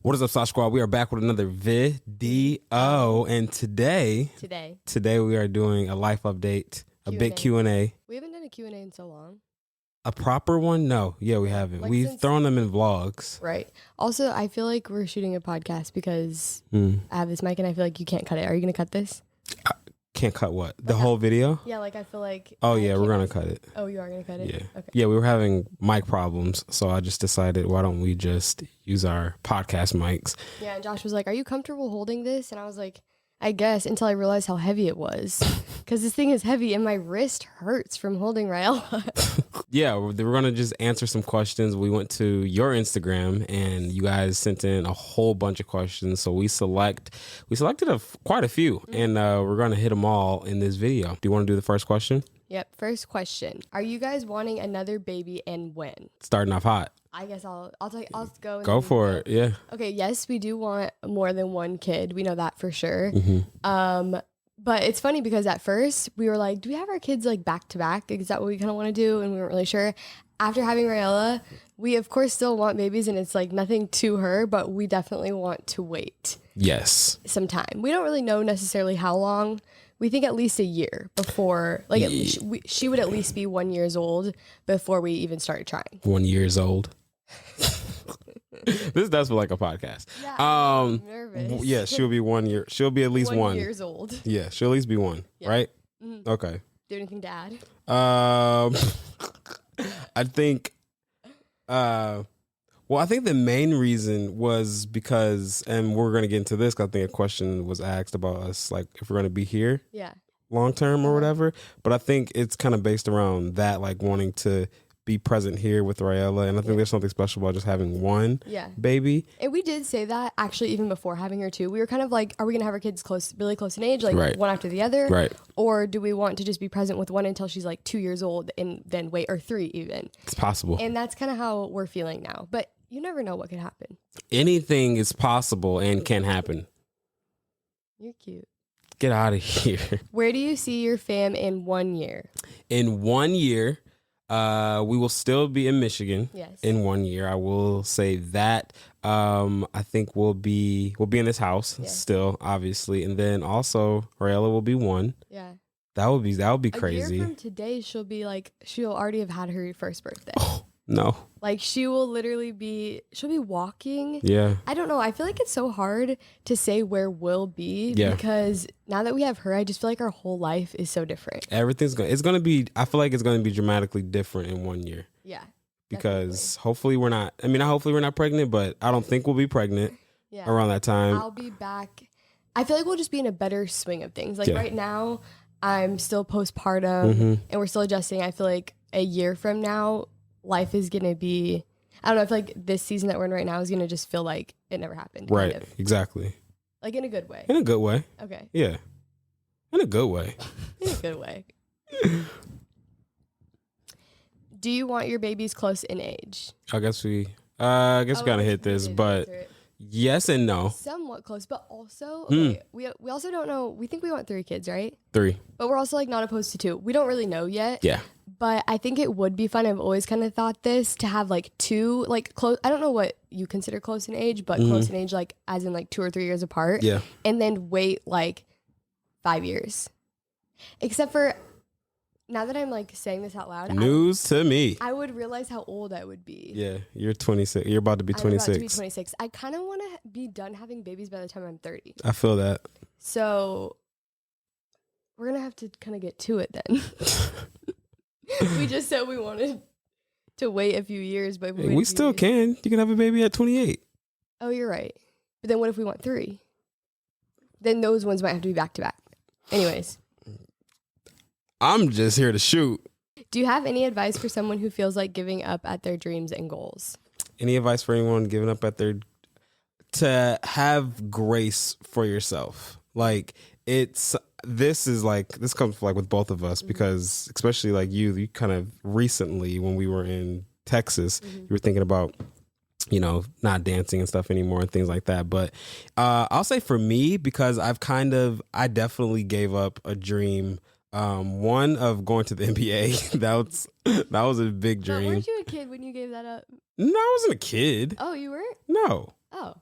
What is up, Saw Squad? We are back with another video, and today we are doing a life update, a big Q&A. We haven't done a Q&A in so long. A proper one? No. Yeah, we haven't. We've thrown them in vlogs. Right. Also, I feel like we're shooting a podcast because I have this mic and I feel like you can't cut it. Are you going to cut this? Can't cut what? The whole video? Yeah, like I feel like... Oh, yeah, we're going to cut it. Oh, you are going to cut it? Yeah. Okay. Yeah, we were having mic problems, so I just decided, why don't we just use our podcast mics? Yeah, and Josh was like, are you comfortable holding this? And I was like, I guess, until I realized how heavy it was. Because this thing is heavy and my wrist hurts from holding Ryella. Yeah, we're going to just answer some questions. We went to your Instagram and you guys sent in a whole bunch of questions. So we selected quite a few and we're going to hit them all in this video. Do you want to do the first question? Yep. First question. Are you guys wanting another baby and when? Starting off hot. I guess I'll go. Go for it. Yeah. Okay. Yes, we do want more than one kid. We know that for sure. But it's funny because at first we were like, do we have our kids like back to back? Is that what we kind of want to do? And we weren't really sure. After having Ryella, we of course still want babies and it's like nothing to her, but we definitely want to wait. Yes. Some time. We don't really know necessarily how long. We think at least a year before, like at least she would at least be 1 year old before we even started trying. 1 year old. This does feel like a podcast. Yeah, I'm nervous. Yeah, she'll be 1 year. She'll be at least 1 years old. Yeah, she'll at least be one, right? Mm-hmm. Okay. Do anything to add? I think, I think the main reason was because, and we're going to get into this, 'cause I think a question was asked about us, like if we're going to be here long term or whatever. But I think it's kind of based around that, like wanting to be present here with Ryella. And I think there's something special about just having one baby. And we did say that actually even before having her too. We were kind of like, are we going to have our kids really close in age, like one after the other? Right. Or do we want to just be present with one until she's like 2 years old and then wait, or 3 even? It's possible. And that's kind of how we're feeling now. But you never know what could happen. Anything is possible and can happen. You're cute. Get out of here. Where do you see your fam in 1 year? In 1 year, we will still be in Michigan. Yes. In 1 year, I will say that. I think we'll be in this house still, obviously, and then also Ryella will be one. Yeah. That would be crazy. A year from today, she'll already have had her first birthday. Oh, no. Like she'll be walking. Yeah. I don't know. I feel like it's so hard to say where we'll be because now that we have her, I just feel like our whole life is so different. I feel like it's going to be dramatically different in 1 year. Yeah. Because hopefully we're not pregnant, but I don't think we'll be pregnant around that time. I'll be back. I feel like we'll just be in a better swing of things. Like right now, I'm still postpartum and we're still adjusting. I feel like a year from now, life is going to be, I don't know, I feel like this season that we're in right now is going to just feel like it never happened. Right. Kind of. Exactly. Like in a good way. In a good way. Okay. Yeah. In a good way. In a good way. Do you want your babies close in age? I guess we gotta hit this, but yes and no. Somewhat close, but also we also don't know. We think we want 3 kids, right? 3. But we're also like not opposed to 2. We don't really know yet. Yeah. But I think it would be fun. I've always kind of thought this to have like 2 like close. I don't know what you consider close in age, but close in age like as in like 2 or 3 years apart. Yeah. And then wait like 5 years. Except for now that I'm like saying this out loud, news to me. I would realize how old I would be. Yeah, you're 26. You're about to be 26. I'm about to be 26. I kind of want to be done having babies by the time I'm 30. I feel that. So we're gonna have to kind of get to it then. We just said we wanted to wait a few years, but we still can. You can have a baby at 28. Oh, you're right. But then what if we want 3? Then those ones might have to be back to back. Anyways. I'm just here to shoot. Do you have any advice for someone who feels like giving up at their dreams and goals? Any advice for anyone giving up at to have grace for yourself? Like this comes like with both of us because especially like you kind of recently when we were in Texas, you were thinking about, not dancing and stuff anymore and things like that. But I'll say for me, because I definitely gave up a dream. One of going to the NBA. that was a big dream. But weren't you a kid when you gave that up? No, I wasn't a kid. Oh, you weren't? No. Oh.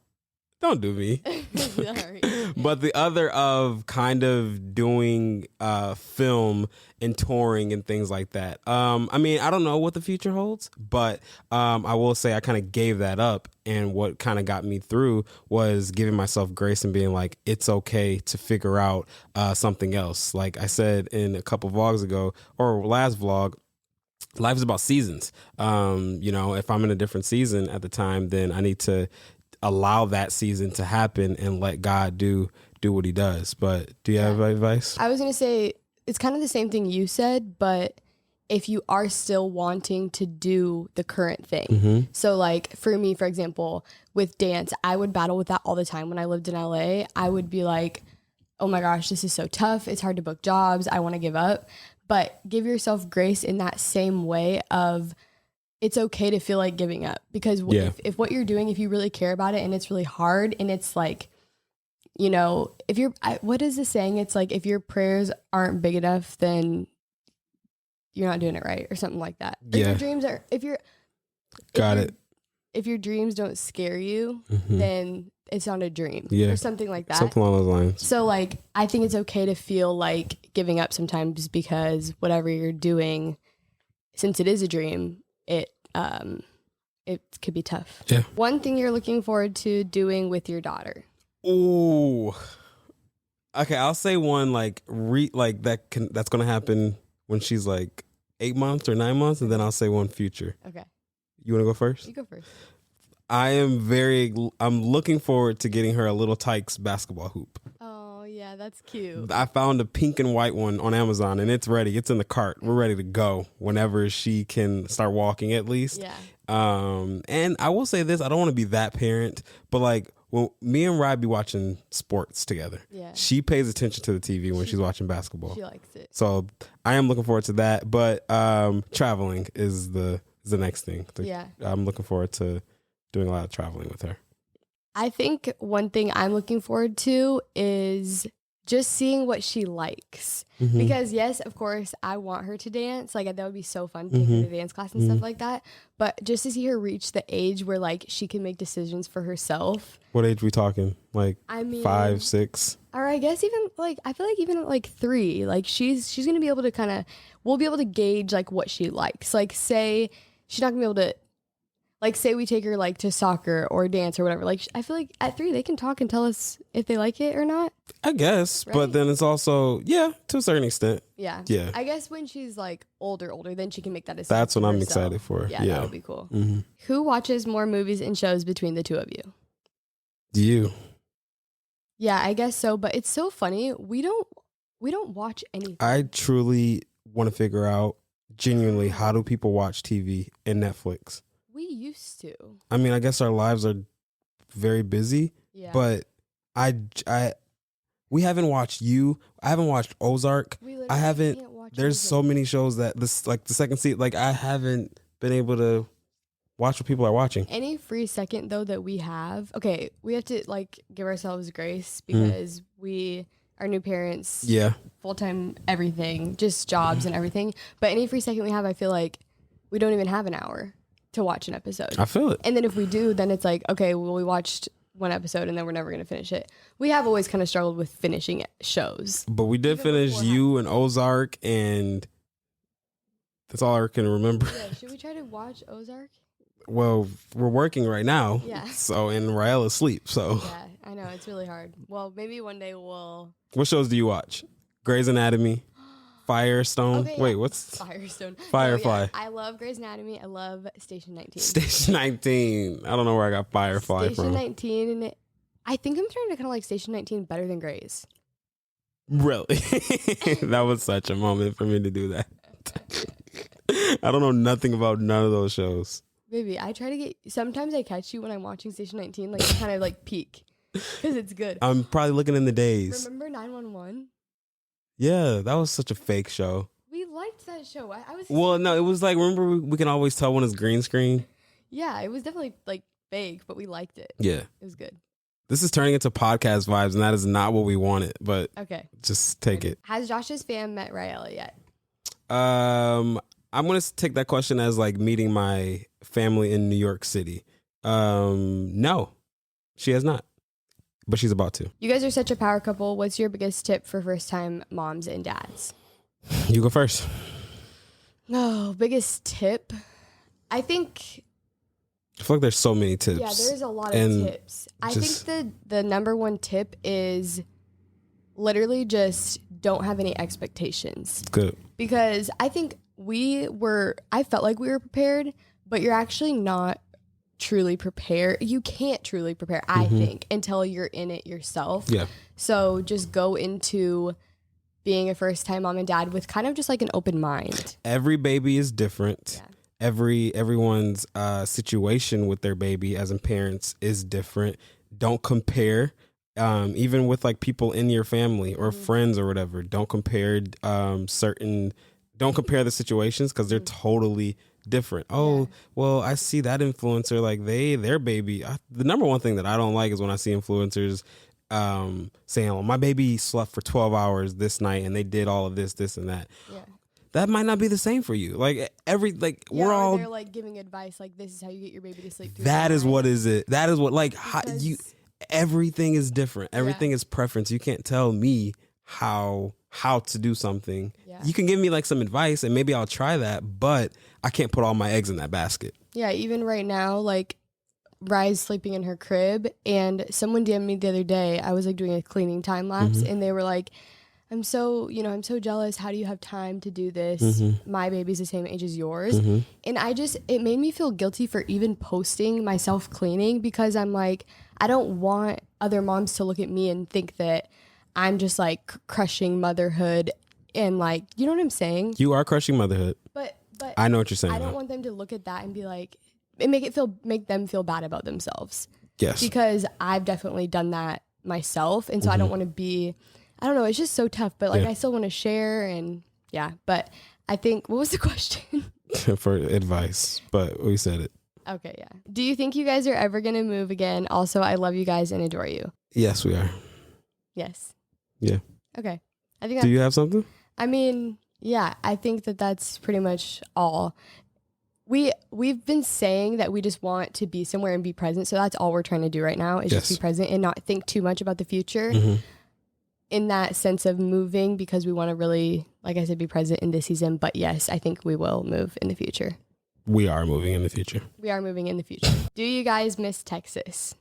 Don't do me. Sorry. But the other of kind of doing film and touring and things like that. I mean, I don't know what the future holds, but I will say I kind of gave that up. And what kind of got me through was giving myself grace and being like, it's okay to figure out something else. Like I said in a couple vlogs ago, or last vlog, life is about seasons. If I'm in a different season at the time, then I need to allow that season to happen and let God do what he does. But do you have advice? I was going to say, it's kind of the same thing you said, but if you are still wanting to do the current thing. So like for me, for example, with dance, I would battle with that all the time. When I lived in LA, I would be like, oh my gosh, this is so tough. It's hard to book jobs. I want to give up. But give yourself grace in that same way of, it's okay to feel like giving up, because if what you're doing, if you really care about it and it's really hard and it's like, what is the saying? It's like, if your prayers aren't big enough, then you're not doing it right or something like that. If your dreams are, if your dreams don't scare you, then it's not a dream or something like that. Something along those lines. So like, I think it's okay to feel like giving up sometimes, because whatever you're doing, since it is a dream, it could be tough. Yeah. One thing you're looking forward to doing with your daughter. Ooh. Okay, I'll say one that's going to happen when she's like 8 months or 9 months, and then I'll say one future. Okay. You want to go first? You go first. I'm looking forward to getting her a little Tykes basketball hoop. Oh yeah, that's cute. I found a pink and white one on Amazon, and it's ready. It's in the cart. We're ready to go whenever she can start walking, at least. Yeah. And I will say this, I don't want to be that parent, but like, well, me and Rye be watching sports together. Yeah. She pays attention to the TV when she's watching basketball. She likes it. So I am looking forward to that. But traveling is the next thing. I'm looking forward to doing a lot of traveling with her. I think one thing I'm looking forward to is just seeing what she likes. Because yes, of course, I want her to dance. Like, that would be so fun to take her to dance class and stuff like that. But just to see her reach the age where like she can make decisions for herself. What age we talking? Like, I mean, 5, 6? Or I guess even like, I feel like even at like 3, like she's going to be able to we'll be able to gauge like what she likes. Like, say she's not going to be able to, like, say we take her like to soccer or dance or whatever. Like, I feel like at 3 they can talk and tell us if they like it or not. I guess, right? But then it's also to a certain extent. Yeah. I guess when she's like older, then she can make that decision. That's what I'm excited for. Yeah, that would be cool. Who watches more movies and shows between the two of you? You. Yeah, I guess so. But it's so funny. We don't watch anything. I truly want to figure out genuinely, how do people watch TV and Netflix? We used to. I mean, I guess our lives are very busy, but we haven't watched I haven't watched Ozark. I haven't. There's so many shows that the second season, like, I haven't been able to watch what people are watching. Any free second though that we have, okay, we have to like give ourselves grace, because we are new parents. Yeah. Full-time everything, just jobs and everything. But any free second we have, I feel like we don't even have an hour to watch an episode. I feel it. And then if we do, then it's like, okay, well, we watched one episode and then we're never going to finish it. We have always kind of struggled with finishing shows. But we did finish You and Ozark, and that's all I can remember. Yeah, should we try to watch Ozark? Well, we're working right now. Yeah. So, and Ryella's asleep, so. Yeah, I know, it's really hard. Well, maybe one day we'll. What shows do you watch? Grey's Anatomy? Firestone. Okay, Wait, what's Firestone? Firefly? No, I love Grey's Anatomy. I love Station 19. Station 19. I don't know where I got Firefly from. Station 19. I think I'm starting to kind of like Station 19 better than Grey's. Really? That was such a moment for me to do that. I don't know nothing about none of those shows. Baby, I try to get. Sometimes I catch you when I'm watching Station 19, like I kind of like peek because it's good. I'm probably looking in the days. Remember 911? Yeah, that was such a fake show. We liked that show. I was. Well, no, it was like, remember we can always tell when it's green screen. Yeah, it was definitely like fake, but we liked it. Yeah, it was good. This is turning into podcast vibes, and that is not what we wanted. But okay, just take it. Has Josh's fam met Ryella yet? I'm gonna take that question as like meeting my family in New York City. No, she has not. but she's about to. You guys are such a power couple. What's your biggest tip for first-time moms and dads? You go first. No, biggest tip. I think. I feel like there's so many tips. Yeah, there's a lot of tips. I think the number one tip is literally just don't have any expectations. Good. Because I think I felt like we were prepared, but you're actually not truly prepared. You can't truly prepare, I think, until you're in it yourself. Yeah. So just go into being a first-time mom and dad with kind of just like an open mind. Every baby is different. Yeah. Everyone's situation with their baby as in parents is different. Don't compare, even with like people in your family or friends or whatever. Don't compare don't compare the situations because they're totally different. Oh, well, I see that influencer, like their baby. The number one thing that I don't like is when I see influencers saying, "Oh, my baby slept for 12 hours this night and they did all of this, and that." Yeah. That might not be the same for you. Like we're all. They're like giving advice, like this is how you get your baby to sleep. That is what is it. That is what everything is different. Everything is preference. You can't tell me how to do something. Yeah. You can give me like some advice and maybe I'll try that, but I can't put all my eggs in that basket. Yeah, even right now, like Rye's sleeping in her crib and someone DM'd me the other day. I was like doing a cleaning time lapse and they were like, I'm so jealous. How do you have time to do this? My baby's the same age as yours. And it made me feel guilty for even posting myself cleaning because I'm like, I don't want other moms to look at me and think that I'm just like crushing motherhood and like, you know what I'm saying? You are crushing motherhood. But I know what you're saying. I don't want them to look at that and be like, make them feel bad about themselves. Yes. Because I've definitely done that myself. And so I don't want to be, I don't know, it's just so tough, but like I still want to share and but I think, what was the question? For advice, but we said it. Okay, yeah. Do you think you guys are ever going to move again? Also, I love you guys and adore you. Yes, we are. Yes. Yeah. Okay. I think. Do you have something? I mean, yeah, I think that's pretty much all. We've been saying that we just want to be somewhere and be present. So that's all we're trying to do right now is just be present and not think too much about the future in that sense of moving because we want to really, like I said, be present in this season. But yes, I think we will move in the future. We are moving in the future. We are moving in the future. Do you guys miss Texas?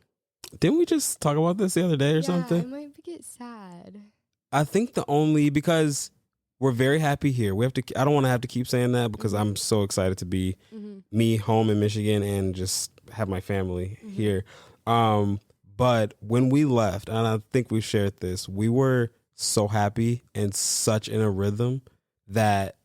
Didn't we just talk about this the other day or something? I might get sad. I think because we're very happy here. I don't want to have to keep saying that because I'm so excited to be me home in Michigan and just have my family here. But when we left, and I think we shared this, we were so happy and such in a rhythm that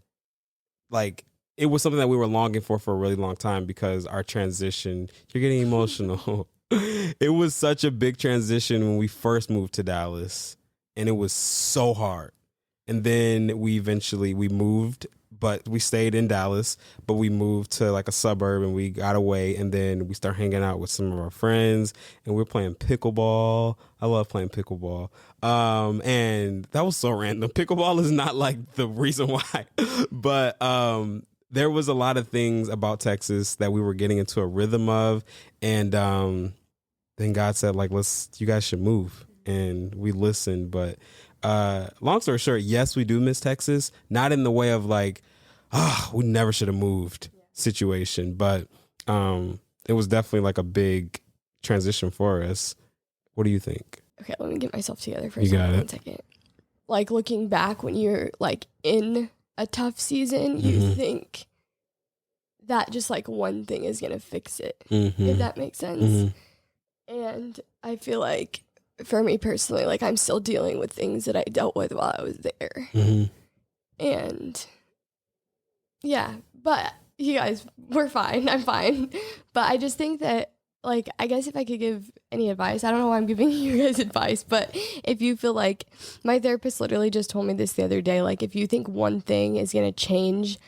like it was something that we were longing for a really long time because our transition, you're getting emotional. It was such a big transition when we first moved to Dallas and it was so hard. And then we moved, but we stayed in Dallas, but we moved to like a suburb and we got away and then we started hanging out with some of our friends and we're playing pickleball. I love playing pickleball. And that was so random. Pickleball is not like the reason why, but there was a lot of things about Texas that we were getting into a rhythm of. And then God said, like, you guys should move. And we listened. But long story short, yes, we do miss Texas. Not in the way of like, we never should have moved situation. But it was definitely like a big transition for us. What do you think? Okay, let me get myself together for one second. Like looking back when you're like in a tough season, you think that just like one thing is going to fix it, if that makes sense. And I feel like for me personally, like I'm still dealing with things that I dealt with while I was there. And yeah, but you guys, we're fine. I'm fine. But I just think that like, I guess if I could give any advice, I don't know why I'm giving you guys advice, but if you feel like my therapist literally just told me this the other day, like if you think one thing is going to change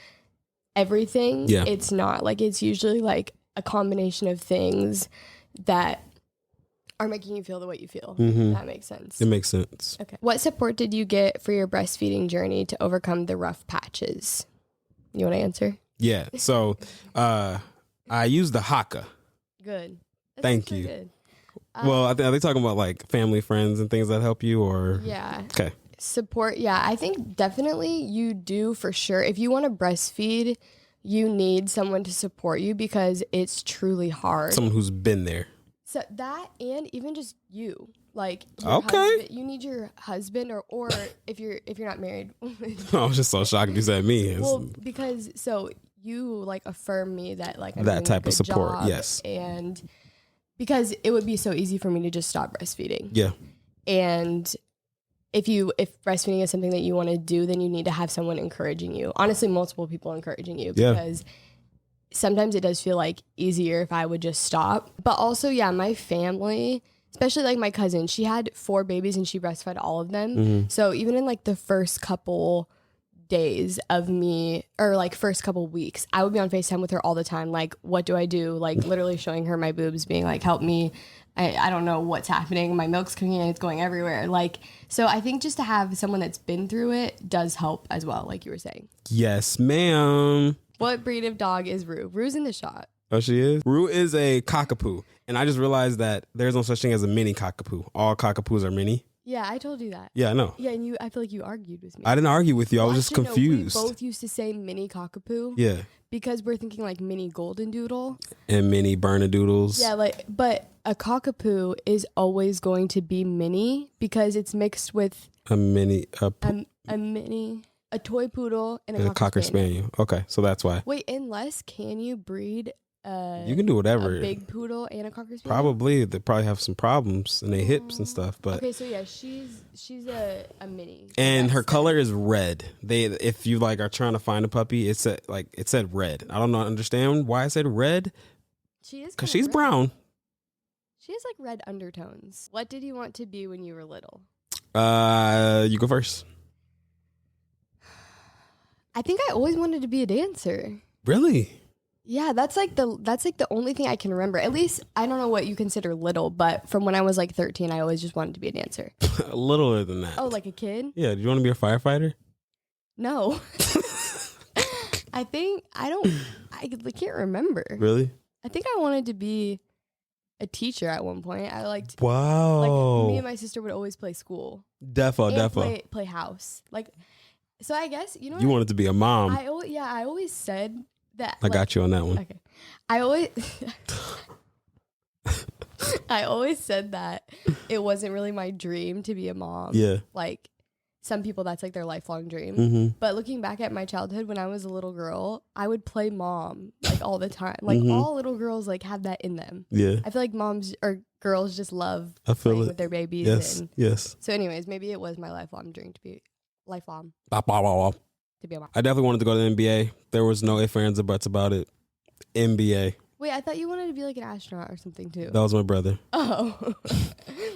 everything, it's not. Like it's usually like a combination of things that are making you feel the way you feel. That makes sense. It makes sense. Okay. What support did you get for your breastfeeding journey to overcome the rough patches? You want to answer? Yeah. So I used the Haka. Good. Thank you. Good. Well, are they talking about like family, friends, and things that help you, or Yeah. Okay. Support. Yeah, I think definitely you do for sure. If you want to breastfeed, you need someone to support you because it's truly hard. Someone who's been there. So that, and even just you, like Okay. husband, you need your husband, or if you're not married. I was just so shocked you said me. Well, because so you like affirm me that like I'm That doing type a of good support, job, yes. and because it would be so easy for me to just stop breastfeeding. Yeah. And if breastfeeding is something that you want to do, then you need to have someone encouraging you. Honestly, multiple people encouraging you, because sometimes it does feel like easier if I would just stop. But also, yeah, my family, especially like my cousin, she had 4 babies and she breastfed all of them. Mm-hmm. So even in like the first couple days of me, or like first couple weeks, I would be on FaceTime with her all the time. Like, what do I do? Like literally showing her my boobs, being like, help me. I don't know what's happening. My milk's coming in, it's going everywhere. Like, so I think just to have someone that's been through it does help as well, like you were saying. Yes, ma'am. What breed of dog is Rue? Rue's in the shot. Oh, she is? Rue is a cockapoo. And I just realized that there's no such thing as a mini cockapoo. All cockapoos are mini. Yeah, I told you that. Yeah, I know. Yeah, and I feel like you argued with me. I didn't argue with you. I was just Actually, no, confused. we both used to say mini cockapoo. Yeah. Because we're thinking like mini golden doodle. And mini Bernedoodles. Yeah, like, but a cockapoo is always going to be mini because it's mixed with a toy poodle and a cocker spaniel. Okay, so that's why. Wait, unless can you breed you can do whatever. A big poodle and a cocker spaniel? Probably. They probably have some problems in their hips and stuff. But okay, so yeah, she's a mini. And her color is red. If you like are trying to find a puppy, it said red. I don't understand why I said red. She is because she's red. brown. She has like red undertones. What did you want to be when you were little? You go first. I think I always wanted to be a dancer. Really? Yeah, that's like the only thing I can remember. At least I don't know what you consider little, but from when I was like 13, I always just wanted to be a dancer. Littler than that. Oh, like a kid? Yeah. Do you want to be a firefighter? No. I can't remember. Really? I think I wanted to be a teacher at one point. I liked. Wow. Like me and my sister would always play school. Defo. Play house. Like, so I guess you know. You wanted to be a mom. I always said that. I got you on that one. Okay. I always said that it wasn't really my dream to be a mom. Yeah. Like some people, that's like their lifelong dream. Mm-hmm. But looking back at my childhood when I was a little girl, I would play mom like all the time. Like all little girls like have that in them. Yeah. I feel like moms or girls just love playing with their babies. Yes. Yes. So anyways, maybe it was my lifelong dream to be lifelong. To be a mom. I definitely wanted to go to the NBA. There was no ifs, ands, or buts about it. NBA. Wait, I thought you wanted to be like an astronaut or something too. That was my brother. Oh.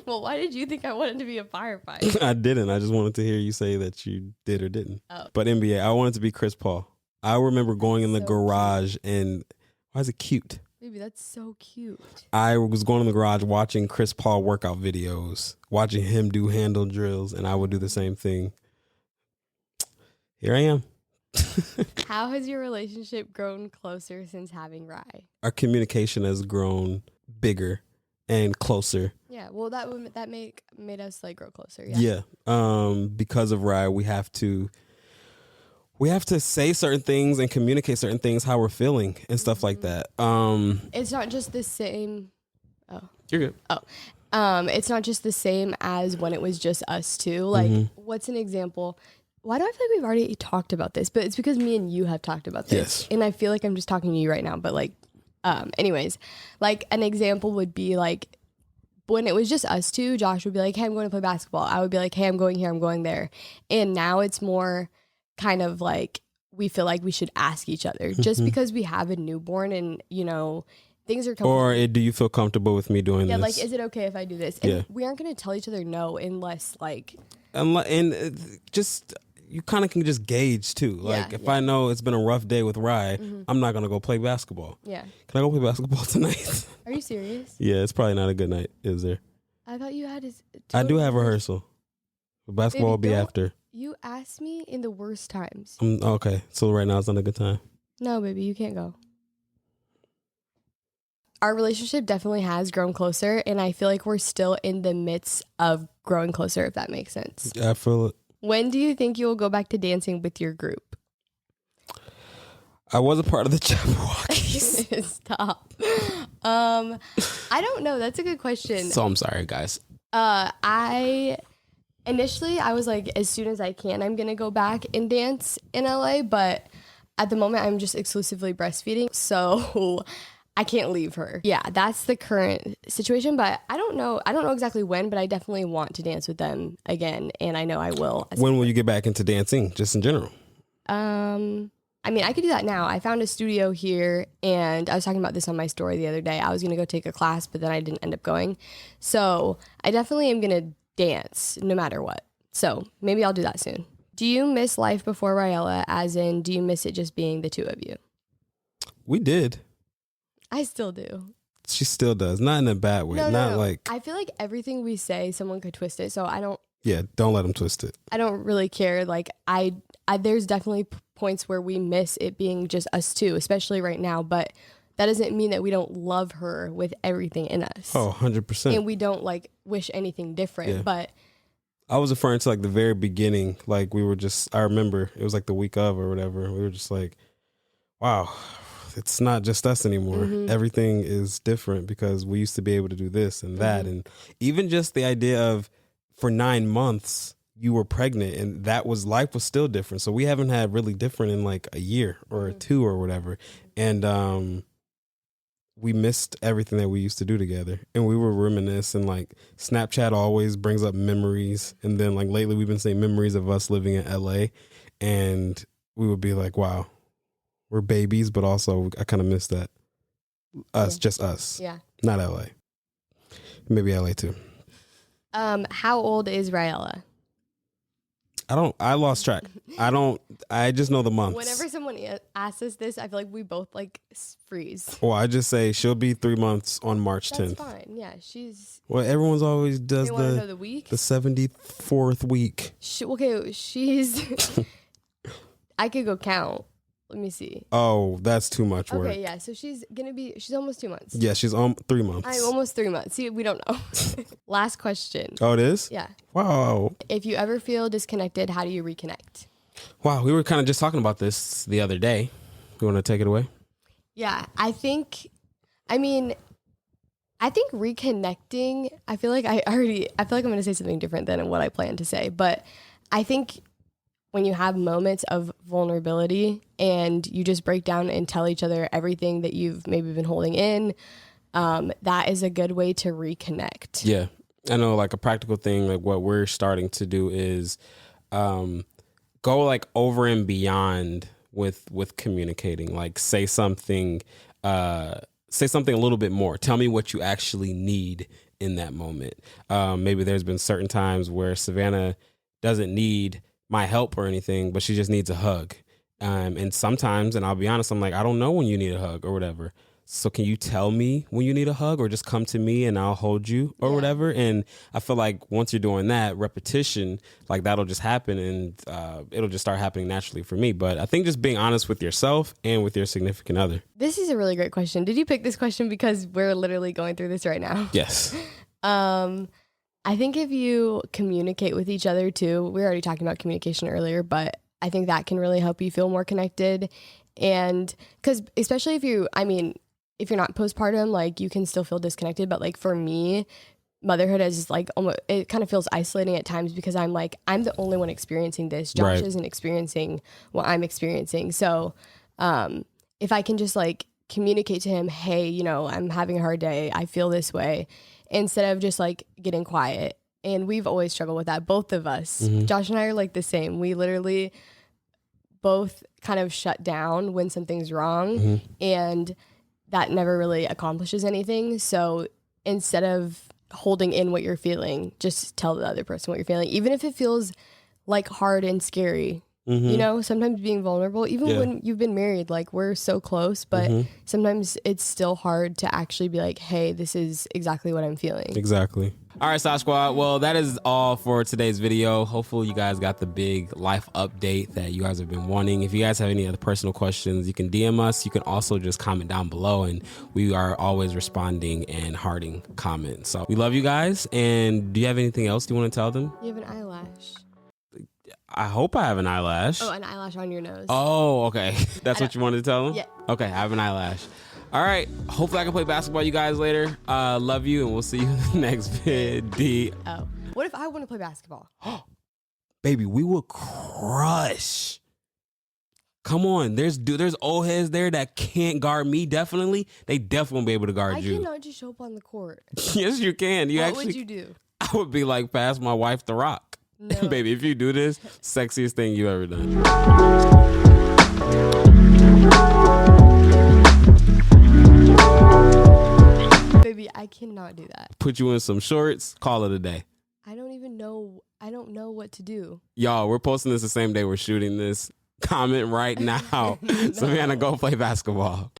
Well, why did you think I wanted to be a firefighter? I didn't. I just wanted to hear you say that you did or didn't. Oh. But NBA, I wanted to be Chris Paul. I remember going in the garage and why is it cute? Baby, that's so cute. I was going in the garage watching Chris Paul workout videos, watching him do handle drills, and I would do the same thing. Here I am. How has your relationship grown closer since having Rye? Our communication has grown bigger and closer. Yeah, well, that made us like grow closer. Yeah. Because of Rye, we have to say certain things and communicate certain things, how we're feeling and stuff like that. It's not just the same. Oh, you're good. Oh, it's not just the same as when it was just us two. Like, what's an example? Why do I feel like we've already talked about this? But it's because me and you have talked about this. Yes. And I feel like I'm just talking to you right now. But like, anyways, like an example would be like when it was just us two, Josh would be like, hey, I'm going to play basketball. I would be like, hey, I'm going here, I'm going there. And now it's more kind of like we feel like we should ask each other just because we have a newborn and, you know, things are coming. Or do you feel comfortable with me doing this? Yeah, like, is it okay if I do this? And we aren't going to tell each other no unless like. Just you kind of can just gauge too. Like if I know it's been a rough day with Rye, I'm not gonna go play basketball. Yeah. Can I go play basketball tonight? Are you serious? Yeah, it's probably not a good night, is there? I thought you had his. I do have rehearsal. But basketball will be after. You asked me in the worst times. Okay, so right now it's not a good time. No, baby, you can't go. our relationship definitely has grown closer, and I feel like we're still in the midst of growing closer, if that makes sense. Yeah, I feel it. When do you think you will go back to dancing with your group? I was a part of the Jabberwockies. Stop. I don't know. That's a good question. So I'm sorry, guys. Initially, I was like, as soon as I can, I'm going to go back and dance in LA. But at the moment, I'm just exclusively breastfeeding. So I can't leave her. Yeah, that's the current situation. But I don't know. I don't know exactly when, but I definitely want to dance with them again. And I know I will. When will you get back into dancing, just in general? I mean, I could do that now. I found a studio here, and I was talking about this on my story the other day. I was going to go take a class, but then I didn't end up going. So I definitely am going to dance no matter what. So maybe I'll do that soon. Do you miss life before Ryella, as in, do you miss it just being the two of you? We did. I still do. She still does. Not in a bad way. No. Like, I feel like everything we say, someone could twist it. So I don't. Yeah, don't let them twist it. I don't really care. Like, I there's definitely points where we miss it being just us two, especially right now. But that doesn't mean that we don't love her with everything in us. Oh, 100%. And we don't like wish anything different. Yeah. But I was referring to like the very beginning. Like we were just, I remember it was like the week of or whatever. We were just like, wow, it's not just us anymore. Mm-hmm. Everything is different because we used to be able to do this and that. And even just the idea of for 9 months, you were pregnant, and that was, life was still different. So we haven't had really different in like a year or two or whatever. And we missed everything that we used to do together, and we were reminiscing. Like Snapchat always brings up memories. And then like lately we've been saying memories of us living in LA, and we would be like, wow, we're babies, but also I kind of miss that. Us, just us. Yeah. Not LA. Maybe LA too. How old is Ryella? I lost track. I just know the months. Whenever someone asks us this, I feel like we both like freeze. Well, I just say she'll be 3 months on March 10th. That's fine. Yeah, she's. Well, everyone's always does They want to know the week. The 74th week. She's. I could go count. Let me see. Oh, that's too much work. Okay, yeah. So she's almost 2 months. Yeah, she's 3 months. I'm almost 3 months. See, we don't know. Last question. Oh, it is? Yeah. Wow. If you ever feel disconnected, how do you reconnect? Wow, we were kind of just talking about this the other day. You want to take it away? Yeah, I think reconnecting, I feel like I'm going to say something different than what I planned to say, but I think when you have moments of vulnerability and you just break down and tell each other everything that you've maybe been holding in, that is a good way to reconnect. Yeah. I know like a practical thing, like what we're starting to do is go like over and beyond with communicating. Like say something a little bit more. Tell me what you actually need in that moment. Maybe there's been certain times where Savannah doesn't need my help or anything, but she just needs a hug. And sometimes, and I'll be honest, I'm like, I don't know when you need a hug or whatever. So can you tell me when you need a hug, or just come to me and I'll hold you or whatever? And I feel like once you're doing that, repetition, like that'll just happen, and it'll just start happening naturally for me. But I think just being honest with yourself and with your significant other. This is a really great question. Did you pick this question because we're literally going through this right now? Yes. I think if you communicate with each other too, we were already talking about communication earlier, but I think that can really help you feel more connected. And because especially if you're not postpartum, like you can still feel disconnected. But like for me, motherhood is like almost, it kind of feels isolating at times because I'm the only one experiencing this. Josh isn't experiencing what I'm experiencing. So if I can just like communicate to him, hey, I'm having a hard day, I feel this way, instead of just like getting quiet. And we've always struggled with that, both of us. Mm-hmm. Josh and I are like the same. We literally both kind of shut down when something's wrong, and that never really accomplishes anything. So instead of holding in what you're feeling, just tell the other person what you're feeling, even if it feels like hard and scary. You know, sometimes being vulnerable, even when you've been married, like we're so close, but sometimes it's still hard to actually be like, hey, this is exactly what I'm feeling. Exactly. All right, Sav Squad. Well, that is all for today's video. Hopefully you guys got the big life update that you guys have been wanting. If you guys have any other personal questions, you can DM us. You can also just comment down below, and we are always responding and hearting comments. So we love you guys. And do you have anything else you want to tell them? You have an eyelash. I hope I have an eyelash. Oh, an eyelash on your nose. Oh, okay. That's what you wanted to tell them? Yeah. Okay, I have an eyelash. All right. Hopefully I can play basketball you guys later. Love you, and we'll see you in the next video. Oh. What if I want to play basketball? Baby, we will crush. Come on. There's old heads there that can't guard me, definitely. They definitely won't be able to guard you. I cannot just show up on the court. Yes, you can. What would you do? I would be like, pass my wife the rock. No. Baby, if you do this, sexiest thing you ever done. Baby, I cannot do that. Put you in some shorts, call it a day. I don't know what to do. Y'all, we're posting this the same day we're shooting this. Comment right now. So we're gonna go play basketball.